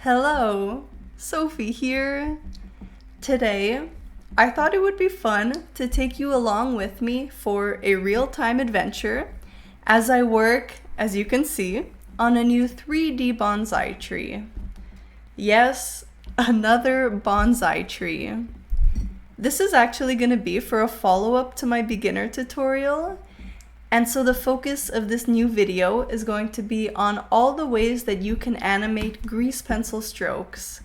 Hello, Sophie here. Today, I thought it would be fun to take you along with me for a real-time adventure as I work, as you can see, on a new 3D bonsai tree. Yes, another bonsai tree. This is actually going to be for a follow-up to my beginner tutorial. And so the focus of this new video is going to be on all the ways that you can animate grease pencil strokes.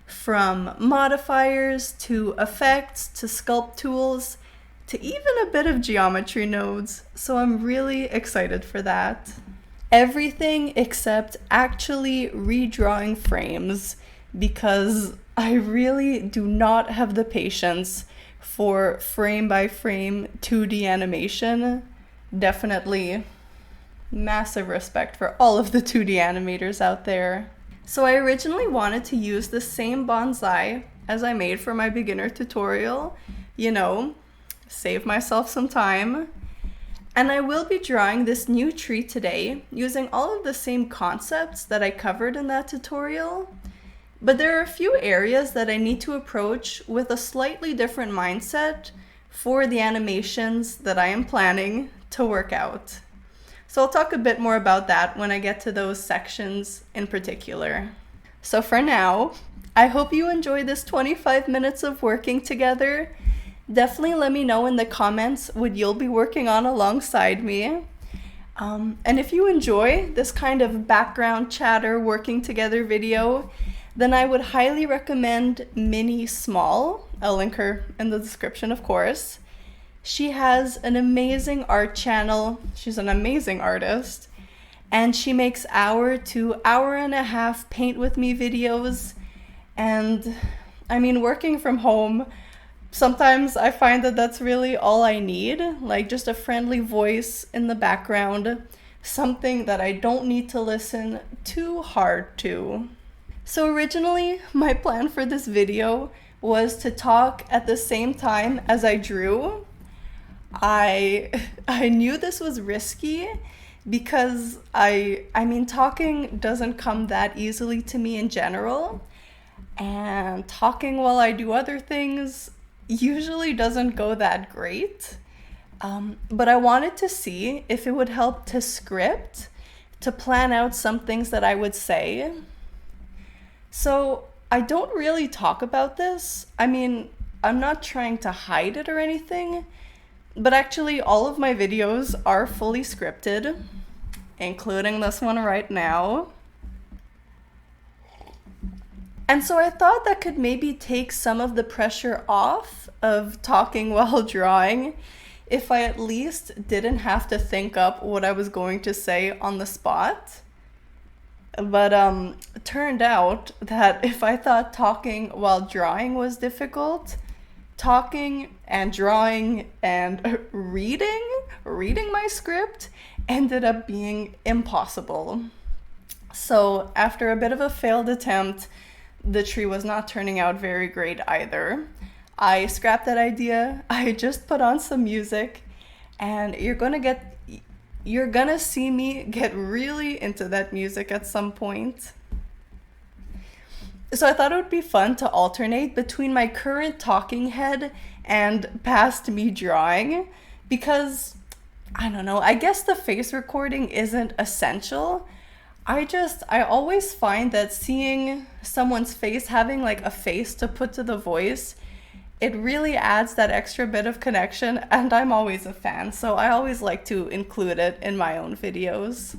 From modifiers to effects to sculpt tools to even a bit of geometry nodes. So I'm really excited for that. Everything except actually redrawing frames because I really do not have the patience for frame by frame 2D animation. Definitely massive respect for all of the 2D animators out there. So I originally wanted to use the same bonsai as I made for my beginner tutorial, save myself some time. And I will be drawing this new tree today using all of the same concepts that I covered in that tutorial. But there are a few areas that I need to approach with a slightly different mindset for the animations that I am planning to work out. So I'll talk a bit more about that when I get to those sections in particular. So for now, I hope you enjoy this 25 minutes of working together. Definitely let me know in the comments what you'll be working on alongside me. And if you enjoy this kind of background chatter working together video, then I would highly recommend Minnie Small. I'll link her in the description, of course. She has an amazing art channel. She's an amazing artist. And she makes hour to hour and a half paint with me videos. And working from home, sometimes I find that that's really all I need. Like just a friendly voice in the background. Something that I don't need to listen too hard to. So originally, my plan for this video was to talk at the same time as I drew. I knew this was risky because talking doesn't come that easily to me in general, and talking while I do other things usually doesn't go that great. But I wanted to see if it would help to script, to plan out some things that I would say. So I don't really talk about this. I'm not trying to hide it or anything. But actually, all of my videos are fully scripted, including this one right now. And so I thought that could maybe take some of the pressure off of talking while drawing if I at least didn't have to think up what I was going to say on the spot. But it turned out that if I thought talking while drawing was difficult, talking and drawing and reading my script ended up being impossible. So after a bit of a failed attempt, the tree was not turning out very great either. I scrapped that idea. I just put on some music, and you're gonna see me get really into that music at some point. So I thought it would be fun to alternate between my current talking head and past me drawing because, I guess the face recording isn't essential. I always find that seeing someone's face, having like a face to put to the voice, it really adds that extra bit of connection, and I'm always a fan, so I always like to include it in my own videos.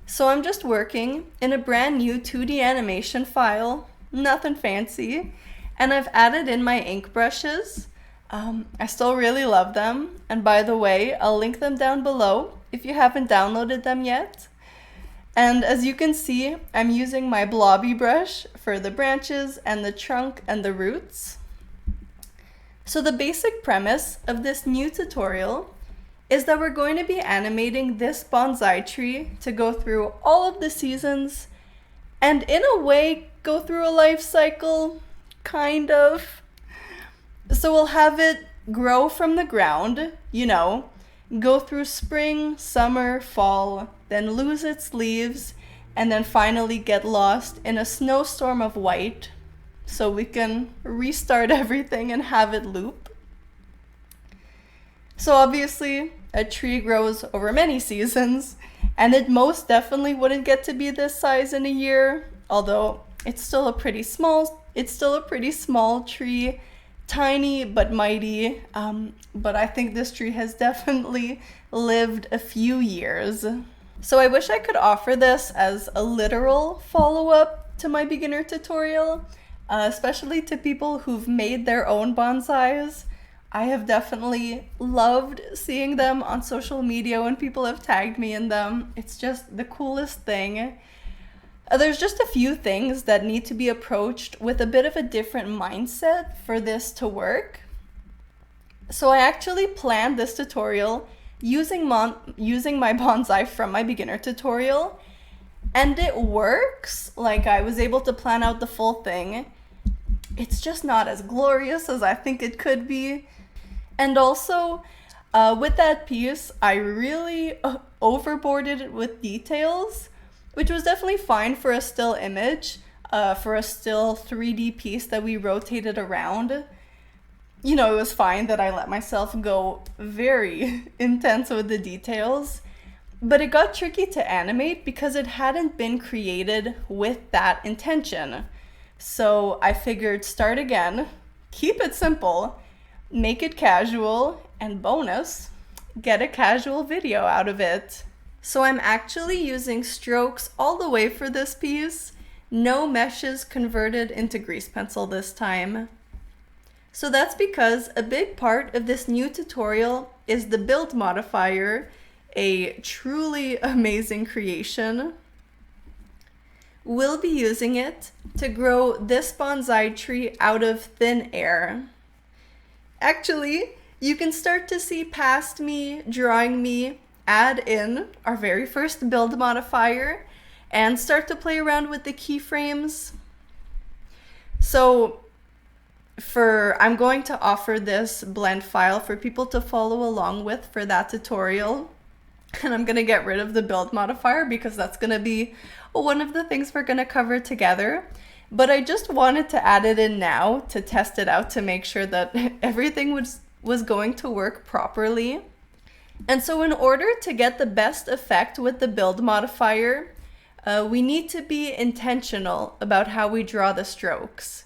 So I'm just working in a brand new 2D animation file. Nothing fancy, and I've added in my ink brushes. I still really love them, and by the way, I'll link them down below if you haven't downloaded them yet. And as you can see, I'm using my blobby brush for the branches and the trunk and the roots. So the basic premise of this new tutorial is that we're going to be animating this bonsai tree to go through all of the seasons and in a way go through a life cycle, kind of. So we'll have it grow from the ground, go through spring, summer, fall, then lose its leaves, and then finally get lost in a snowstorm of white so we can restart everything and have it loop. So obviously, a tree grows over many seasons, and it most definitely wouldn't get to be this size in a year, although it's still a pretty small tree, tiny but mighty. But I think this tree has definitely lived a few years. So I wish I could offer this as a literal follow-up to my beginner tutorial, especially to people who've made their own bonsais. I have definitely loved seeing them on social media when people have tagged me in them. It's just the coolest thing. There's just a few things that need to be approached with a bit of a different mindset for this to work. So I actually planned this tutorial using my bonsai from my beginner tutorial, and it works. Like, I was able to plan out the full thing. It's just not as glorious as I think it could be. And also, with that piece, I really overboarded it with details, which was definitely fine for a still image, for a still 3D piece that we rotated around. You know, it was fine that I let myself go very intense with the details, but it got tricky to animate because it hadn't been created with that intention. So I figured, start again, keep it simple, make it casual, and bonus, get a casual video out of it. So I'm actually using strokes all the way for this piece, no meshes converted into grease pencil this time. So that's because a big part of this new tutorial is the build modifier, a truly amazing creation. We'll be using it to grow this bonsai tree out of thin air. Actually, you can start to see past me drawing me add in our very first build modifier and start to play around with the keyframes. So I'm going to offer this blend file for people to follow along with for that tutorial. And I'm going to get rid of the build modifier because that's going to be one of the things we're going to cover together. But I just wanted to add it in now to test it out to make sure that everything was going to work properly. And so in order to get the best effect with the build modifier, we need to be intentional about how we draw the strokes.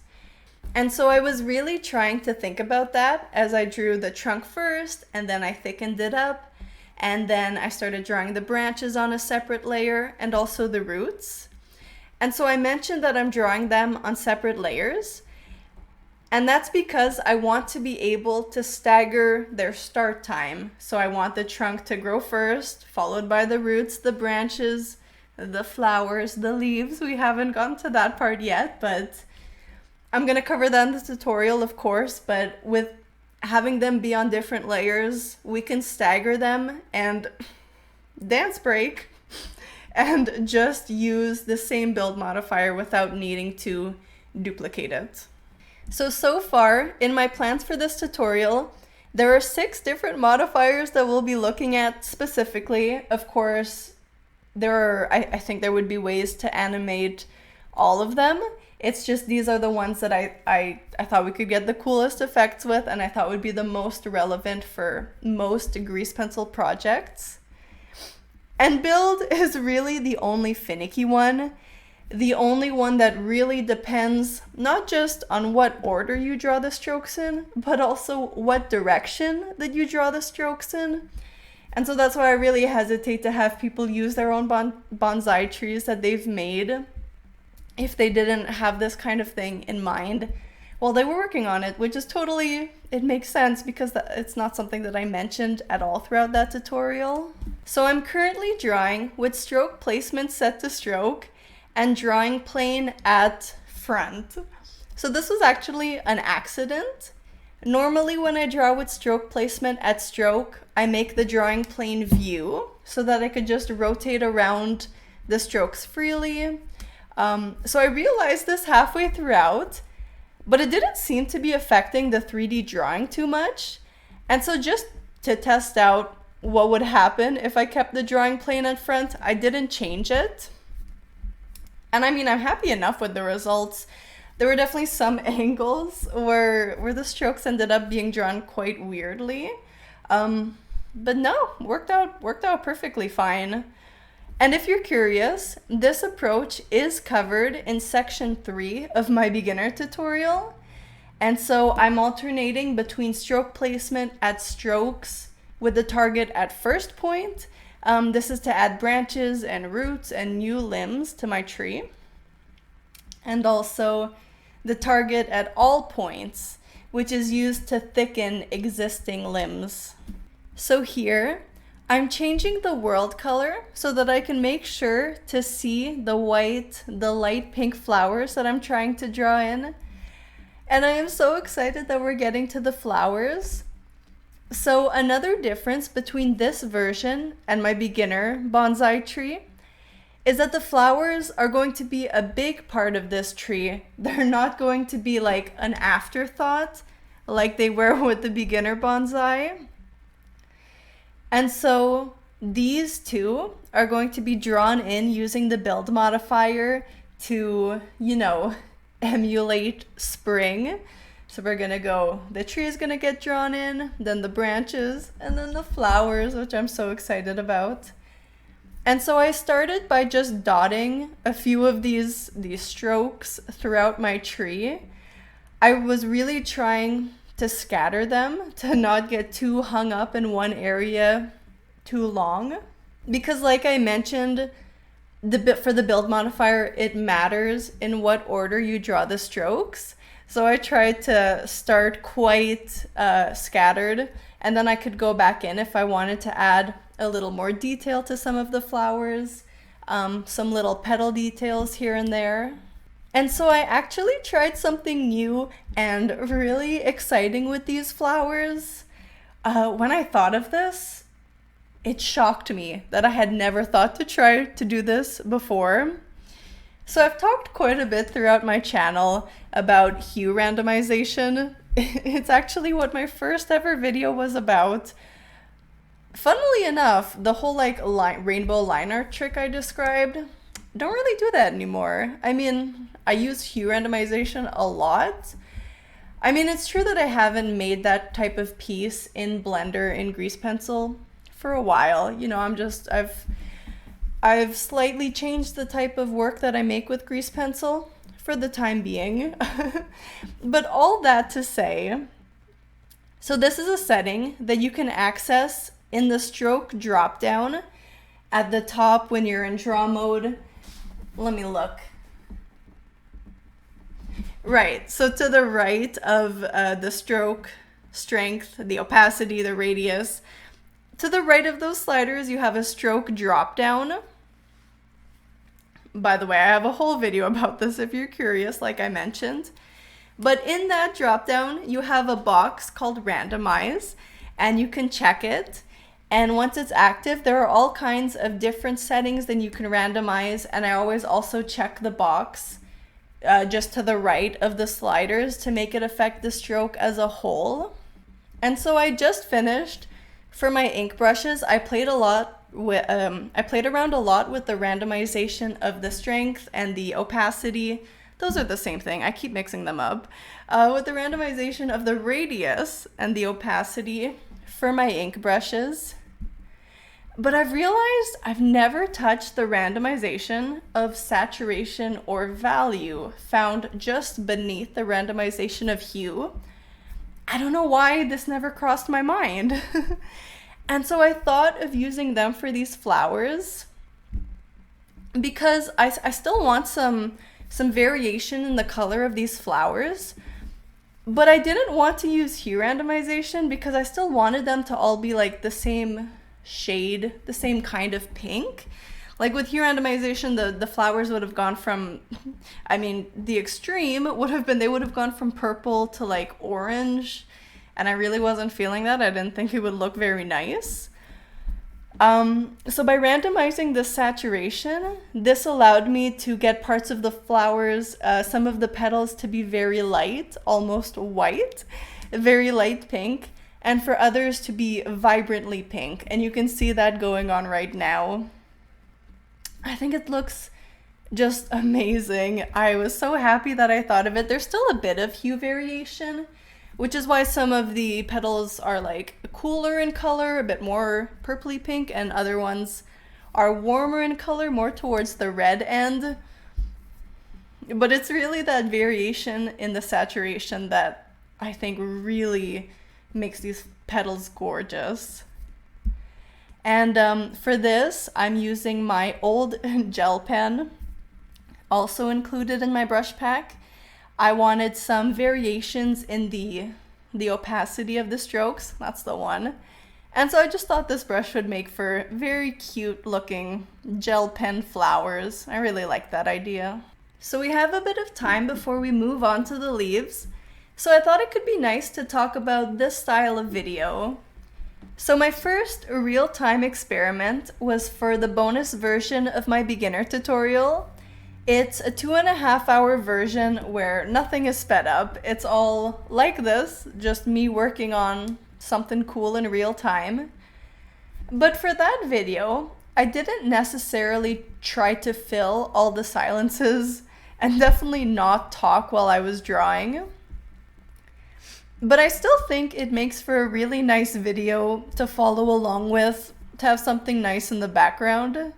And so I was really trying to think about that as I drew the trunk first, and then I thickened it up, and then I started drawing the branches on a separate layer and also the roots. And so I mentioned that I'm drawing them on separate layers, and that's because I want to be able to stagger their start time. So I want the trunk to grow first, followed by the roots, the branches, the flowers, the leaves. We haven't gotten to that part yet, but I'm going to cover that in the tutorial, of course. But with having them be on different layers, we can stagger them and dance break and just use the same build modifier without needing to duplicate it. So far, in my plans for this tutorial, there are 6 different modifiers that we'll be looking at specifically. Of course, I think there would be ways to animate all of them. It's just these are the ones that I thought we could get the coolest effects with, and I thought would be the most relevant for most grease pencil projects. And build is really the only finicky one. The only one that really depends not just on what order you draw the strokes in, but also what direction that you draw the strokes in. And so that's why I really hesitate to have people use their own bonsai trees that they've made if they didn't have this kind of thing in mind while they were working on it, which is totally, it makes sense because it's not something that I mentioned at all throughout that tutorial. So I'm currently drawing with stroke placement set to stroke and drawing plane at front. So this was actually an accident. Normally when I draw with stroke placement at stroke, I make the drawing plane view so that I could just rotate around the strokes freely. So I realized this halfway throughout, but it didn't seem to be affecting the 3D drawing too much. And so just to test out what would happen if I kept the drawing plane at front, I didn't change it. And I mean, I'm happy enough with the results. There were definitely some angles where the strokes ended up being drawn quite weirdly. But no, worked out perfectly fine. And if you're curious, this approach is covered in section 3 of my beginner tutorial. And so I'm alternating between stroke placement at strokes with the target at first point. This is to add branches and roots and new limbs to my tree. And also the target at all points, which is used to thicken existing limbs. So here, I'm changing the world color so that I can make sure to see the light pink flowers that I'm trying to draw in. And I am so excited that we're getting to the flowers. So another difference between this version and my beginner bonsai tree is that the flowers are going to be a big part of this tree. They're not going to be like an afterthought like they were with the beginner bonsai. And so these two are going to be drawn in using the build modifier to, emulate spring. So we're gonna go, the tree is gonna get drawn in, then the branches, and then the flowers, which I'm so excited about. And so I started by just dotting a few of these strokes throughout my tree. I was really trying to scatter them to not get too hung up in one area too long. Because like I mentioned, for the build modifier, it matters in what order you draw the strokes. So I tried to start quite scattered, and then I could go back in if I wanted to add a little more detail to some of the flowers, some little petal details here and there. And so I actually tried something new and really exciting with these flowers. When I thought of this, it shocked me that I had never thought to try to do this before. So I've talked quite a bit throughout my channel about hue randomization. It's actually what my first ever video was about. Funnily enough, the whole rainbow line art trick I described, don't really do that anymore. I mean, I use hue randomization a lot. I mean, it's true that I haven't made that type of piece in Blender in Grease Pencil for a while. I've slightly changed the type of work that I make with Grease Pencil for the time being. But all that to say, so this is a setting that you can access in the stroke dropdown at the top when you're in draw mode. Let me look. Right, so to the right of the stroke strength, the opacity, the radius, to the right of those sliders, you have a stroke drop down. By the way, I have a whole video about this if you're curious, like I mentioned. But in that drop down, you have a box called randomize, and you can check it. And once it's active, there are all kinds of different settings that you can randomize. And I always also check the box just to the right of the sliders to make it affect the stroke as a whole. And so I just finished. For my ink brushes, I played around a lot with the randomization of the strength and the opacity. Those are the same thing. I keep mixing them up. With the randomization of the radius and the opacity for my ink brushes. But I've realized I've never touched the randomization of saturation or value found just beneath the randomization of hue. I don't know why this never crossed my mind. And so I thought of using them for these flowers because I still want some variation in the color of these flowers, but I didn't want to use hue randomization because I still wanted them to all be like the same shade, the same kind of pink. Like with hue randomization, the flowers would have gone from, the extreme would have been, they would have gone from purple to like orange. And I really wasn't feeling that. I didn't think it would look very nice. So by randomizing the saturation, this allowed me to get parts of the flowers, some of the petals to be very light, almost white, very light pink, and for others to be vibrantly pink. And you can see that going on right now. I think it looks just amazing. I was so happy that I thought of it. There's still a bit of hue variation, which is why some of the petals are like cooler in color, a bit more purpley pink, and other ones are warmer in color, more towards the red end. But it's really that variation in the saturation that I think really makes these petals gorgeous. And for this, I'm using my old gel pen, also included in my brush pack. I wanted some variations in the opacity of the strokes. That's the one. And so I just thought this brush would make for very cute looking gel pen flowers. I really like that idea. So we have a bit of time before we move on to the leaves. So I thought it could be nice to talk about this style of video. So my first real-time experiment was for the bonus version of my beginner tutorial. It's a 2.5-hour version where nothing is sped up. It's all like this, just me working on something cool in real time. But for that video, I didn't necessarily try to fill all the silences and definitely not talk while I was drawing. But I still think it makes for a really nice video to follow along with, to have something nice in the background.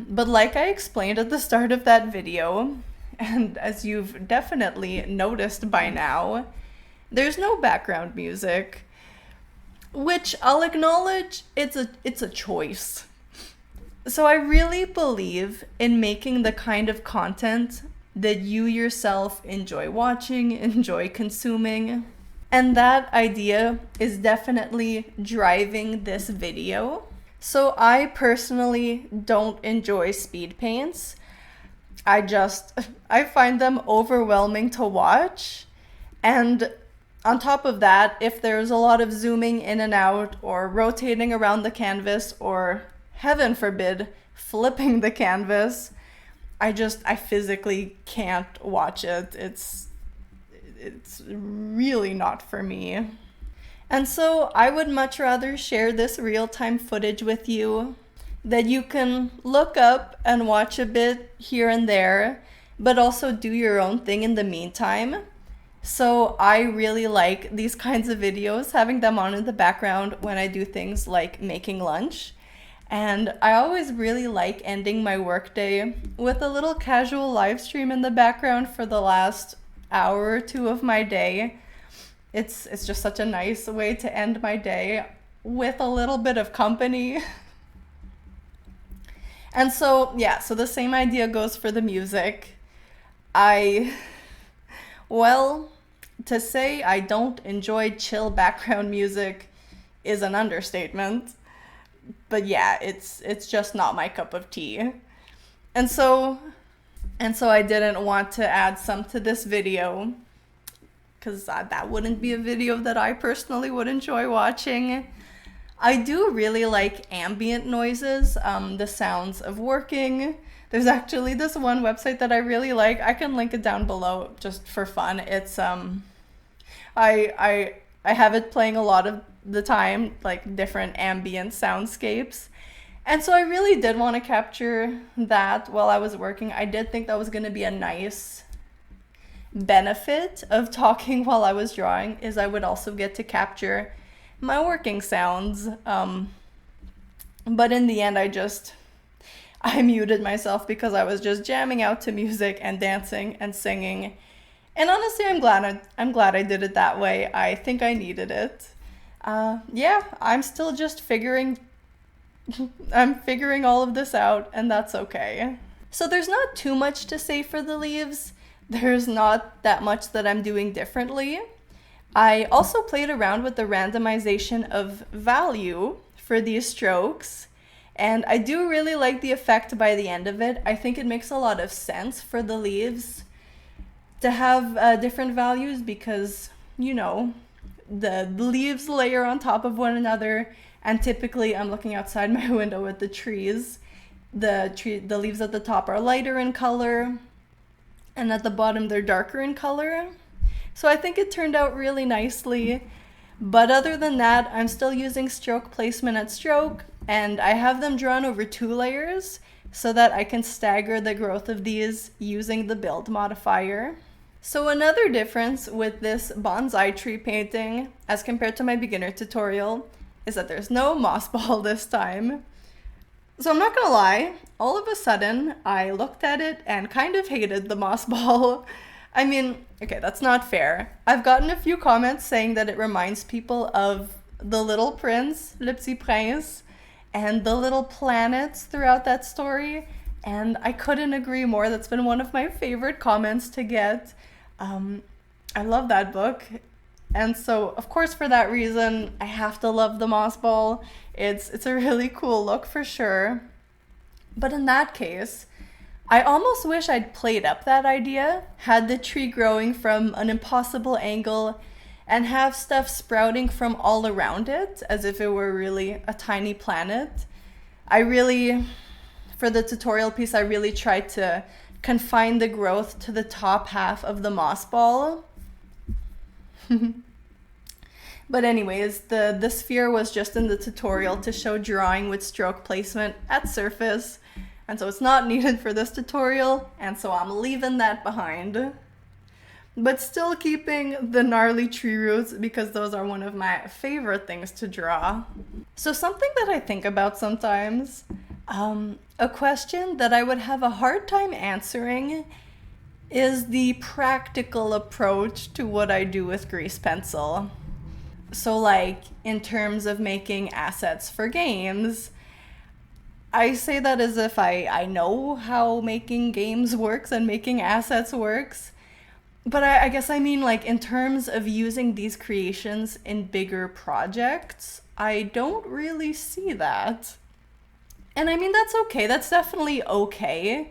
But like I explained at the start of that video, and as you've definitely noticed by now, there's no background music, which I'll acknowledge it's a choice. So I really believe in making the kind of content that you yourself enjoy watching, enjoy consuming. And that idea is definitely driving this video. So I personally don't enjoy speed paints. I find them overwhelming to watch. And on top of that, if there's a lot of zooming in and out or rotating around the canvas or, heaven forbid, flipping the canvas, I physically can't watch it. It's really not for me. And so I would much rather share this real-time footage with you that you can look up and watch a bit here and there, but also do your own thing in the meantime. So I really like these kinds of videos, having them on in the background when I do things like making lunch. And I always really like ending my workday with a little casual live stream in the background for the last hour or two of my day. It's just such a nice way to end my day with a little bit of company. And so, yeah, so the same idea goes for the music. Well, to say I don't enjoy chill background music is an understatement. But yeah, it's just not my cup of tea. And so I didn't want to add some to this video, because that wouldn't be a video that I personally would enjoy watching. I do really like ambient noises, the sounds of working. There's actually this one website that I really like. I can link it down below just for fun. It's I have it playing a lot of the time, like different ambient soundscapes. And so I really did want to capture that while I was working. I did think that was going to be a nice benefit of talking while I was drawing, is I would also get to capture my working sounds. But in the end, I muted myself because I was just jamming out to music and dancing and singing. And honestly, I'm glad I did it that way. I think I needed it. Yeah, I'm still just figuring all of this out, and that's okay. So there's not too much to say for the leaves. There's not that much that I'm doing differently. I also played around with the randomization of value for these strokes, and I do really like the effect by the end of it. I think it makes a lot of sense for the leaves to have different values because, you know, the leaves layer on top of one another, and typically I'm looking outside my window at the trees. The leaves at the top are lighter in color, and at the bottom they're darker in color. So I think it turned out really nicely. But other than that, I'm still using stroke placement at stroke, and I have them drawn over 2 layers so that I can stagger the growth of these using the build modifier. So another difference with this bonsai tree painting as compared to my beginner tutorial is that there's no moss ball this time. So I'm not gonna lie, all of a sudden I looked at it and kind of hated the moss ball. I mean, okay, that's not fair. I've gotten a few comments saying that it reminds people of The Little Prince, Le Petit Prince, and the little planets throughout that story, and I couldn't agree more. That's been one of my favorite comments to get. I love that book. And so, of course, for that reason, I have to love the moss ball. It's a really cool look for sure. But in that case, I almost wish I'd played up that idea, had the tree growing from an impossible angle, and have stuff sprouting from all around it, as if it were really a tiny planet. For the tutorial piece, I really tried to confine the growth to the top half of the moss ball. But anyways, the sphere was just in the tutorial to show drawing with stroke placement at surface, and so it's not needed for this tutorial, and so I'm leaving that behind. But still keeping the gnarly tree roots because those are one of my favorite things to draw. So something that I think about sometimes, a question that I would have a hard time answering is the practical approach to what I do with grease pencil. So like in terms of making assets for games, I say that as if I know how making games works and making assets works. But I guess I mean like in terms of using these creations in bigger projects, I don't really see that. And I mean, that's okay. That's definitely okay.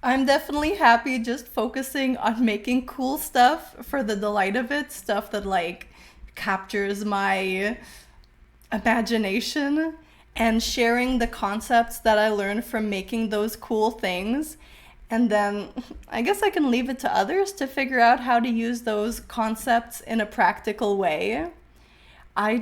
I'm definitely happy just focusing on making cool stuff for the delight of it, stuff that like captures my imagination, and sharing the concepts that I learned from making those cool things. And then I guess I can leave it to others to figure out how to use those concepts in a practical way. I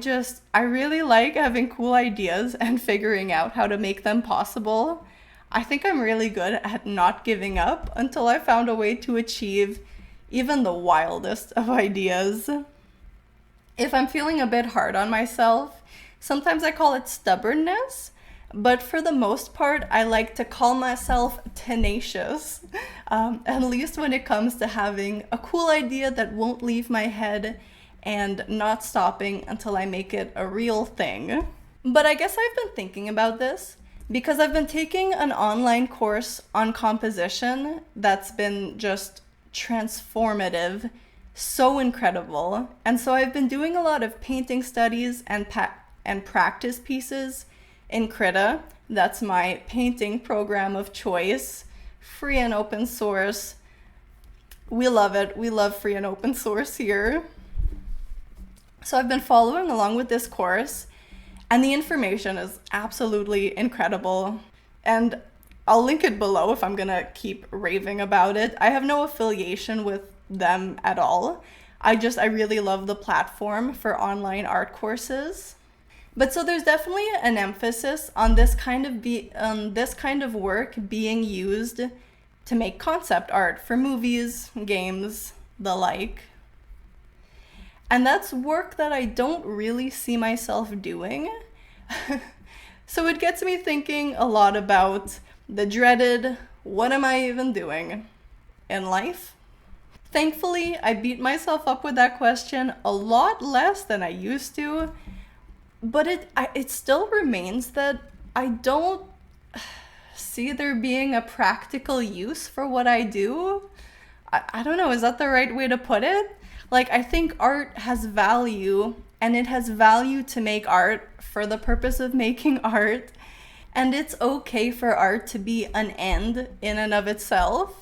really like having cool ideas and figuring out how to make them possible. I think I'm really good at not giving up until I found a way to achieve even the wildest of ideas. If I'm feeling a bit hard on myself, sometimes I call it stubbornness, but for the most part, I like to call myself tenacious, at least when it comes to having a cool idea that won't leave my head and not stopping until I make it a real thing. But I guess I've been thinking about this because I've been taking an online course on composition that's been just transformative, so incredible. And so I've been doing a lot of painting studies and practice pieces in Krita. That's my painting program of choice, free and open source. We love it. We love free and open source here. So I've been following along with this course, and the information is absolutely incredible. And I'll link it below if I'm gonna keep raving about it. I have no affiliation with them at all. I really love the platform for online art courses. But so there's definitely an emphasis on this kind of work being used to make concept art for movies, games, the like. And that's work that I don't really see myself doing. So it gets me thinking a lot about the dreaded, what am I even doing in life? Thankfully, I beat myself up with that question a lot less than I used to, but it still remains that I don't see there being a practical use for what I do. I don't know, is that the right way to put it? Like, I think art has value, and it has value to make art for the purpose of making art, and it's okay for art to be an end in and of itself.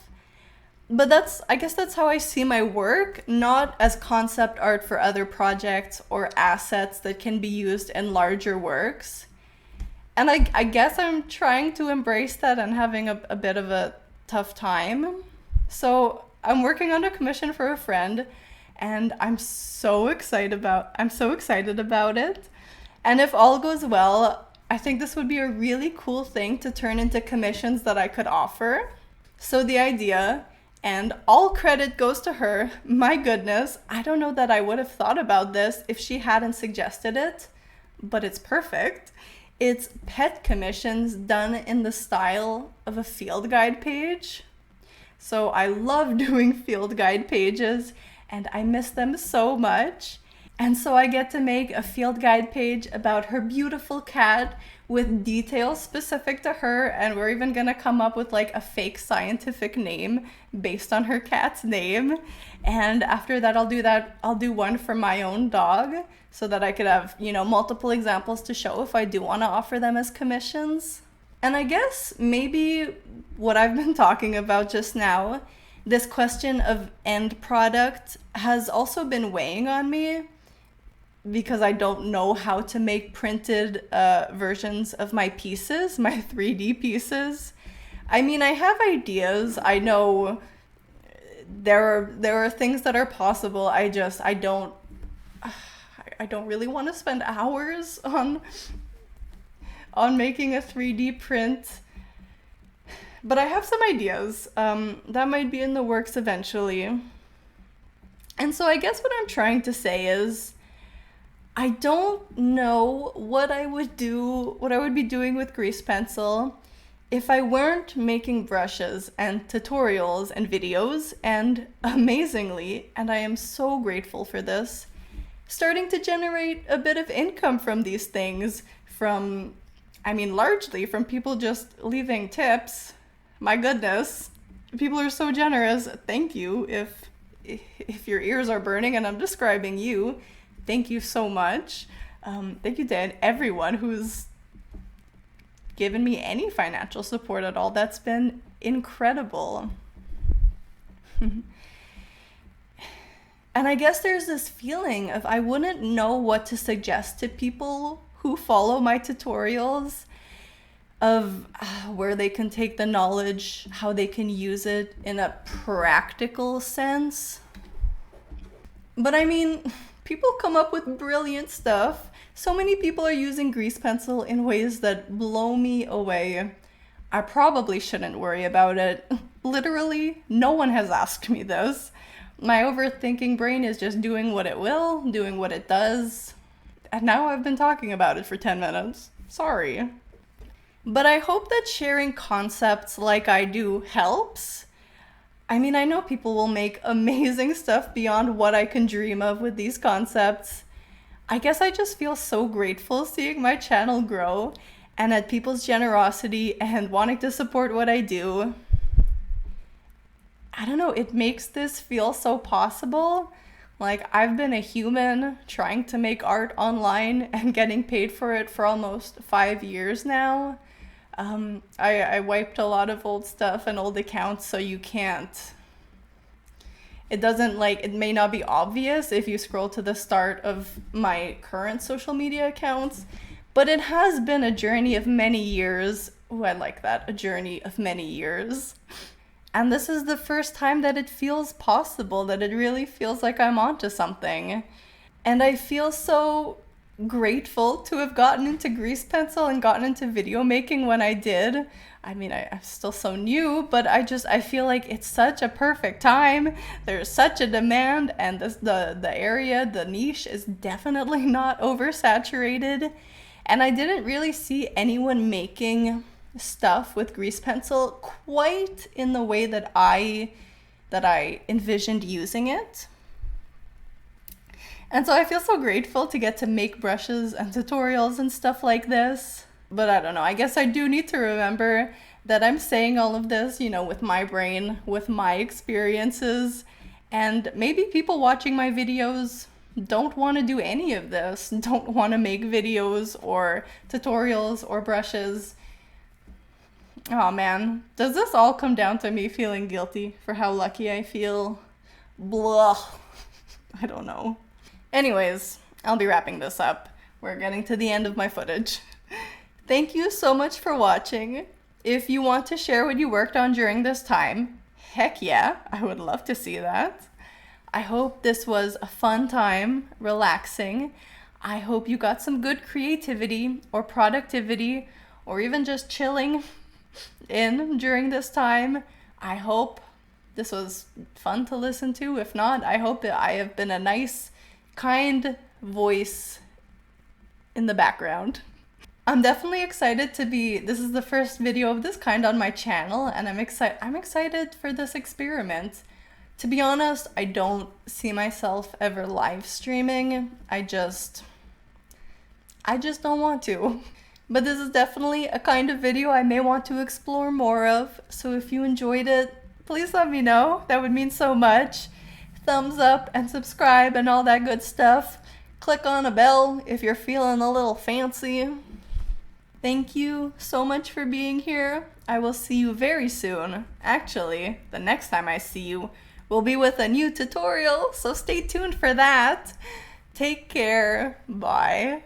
But I guess that's how I see my work, not as concept art for other projects or assets that can be used in larger works. And I guess I'm trying to embrace that and having a bit of a tough time. So I'm working on a commission for a friend, and I'm so excited about it. And if all goes well, I think this would be a really cool thing to turn into commissions that I could offer. So the idea, and all credit goes to her, my goodness, I don't know that I would have thought about this if she hadn't suggested it, but it's perfect. It's pet commissions done in the style of a field guide page. So I love doing field guide pages and I miss them so much. And so I get to make a field guide page about her beautiful cat with details specific to her, and we're even gonna come up with like a fake scientific name based on her cat's name. And after that, I'll do one for my own dog so that I could have, multiple examples to show if I do want to offer them as commissions. And I guess maybe what I've been talking about just now, this question of end product, has also been weighing on me, because I don't know how to make printed versions of my pieces, my 3D pieces. I mean, I have ideas. I know there are things that are possible. I don't really want to spend hours on making a 3D print. But I have some ideas that might be in the works eventually. And so I guess what I'm trying to say is, I don't know what I would be doing with grease pencil if I weren't making brushes and tutorials and videos, and amazingly, and I am so grateful for this, starting to generate a bit of income from these things, largely from people just leaving tips. My goodness, people are so generous. Thank you. If your ears are burning and I'm describing you, thank you so much. Thank you to everyone who's given me any financial support at all. That's been incredible. And I guess there's this feeling of I wouldn't know what to suggest to people who follow my tutorials, of where they can take the knowledge, how they can use it in a practical sense. But I mean, people come up with brilliant stuff. So many people are using grease pencil in ways that blow me away. I probably shouldn't worry about it. Literally, no one has asked me this. My overthinking brain is just doing what it will, doing what it does. And now I've been talking about it for 10 minutes. Sorry. But I hope that sharing concepts like I do helps. I mean, I know people will make amazing stuff beyond what I can dream of with these concepts. I guess I just feel so grateful seeing my channel grow and at people's generosity and wanting to support what I do. I don't know, it makes this feel so possible. Like, I've been a human trying to make art online and getting paid for it for almost 5 years now. I wiped a lot of old stuff and old accounts, so you can't. It may not be obvious if you scroll to the start of my current social media accounts, but it has been a journey of many years. Ooh, I like that, a journey of many years. And this is the first time that it feels possible, that it really feels like I'm onto something. And I feel so grateful to have gotten into grease pencil and gotten into video making when I did. I mean, I'm still so new, but I feel like it's such a perfect time. There's such a demand, and the area, the niche is definitely not oversaturated. And I didn't really see anyone making stuff with grease pencil quite in the way that I envisioned using it. And so I feel so grateful to get to make brushes and tutorials and stuff like this. But I don't know, I guess I do need to remember that I'm saying all of this, with my brain, with my experiences. And maybe people watching my videos don't want to do any of this, don't want to make videos or tutorials or brushes. Oh man, does this all come down to me feeling guilty for how lucky I feel? Blah. I don't know. Anyways, I'll be wrapping this up. We're getting to the end of my footage. Thank you so much for watching. If you want to share what you worked on during this time, heck yeah, I would love to see that. I hope this was a fun time, relaxing. I hope you got some good creativity or productivity or even just chilling in during this time. I hope this was fun to listen to. If not, I hope that I have been a nice, kind voice in the background. I'm definitely excited to be, this is the first video of this kind on my channel, and I'm excited for this experiment. To be honest, I don't see myself ever live streaming. I just don't want to. But this is definitely a kind of video I may want to explore more of, so if you enjoyed it, please let me know. That would mean so much. Thumbs up and subscribe and all that good stuff. Click on a bell if you're feeling a little fancy. Thank you so much for being here. I will see you very soon. Actually, the next time I see you will be with a new tutorial, so stay tuned for that. Take care. Bye.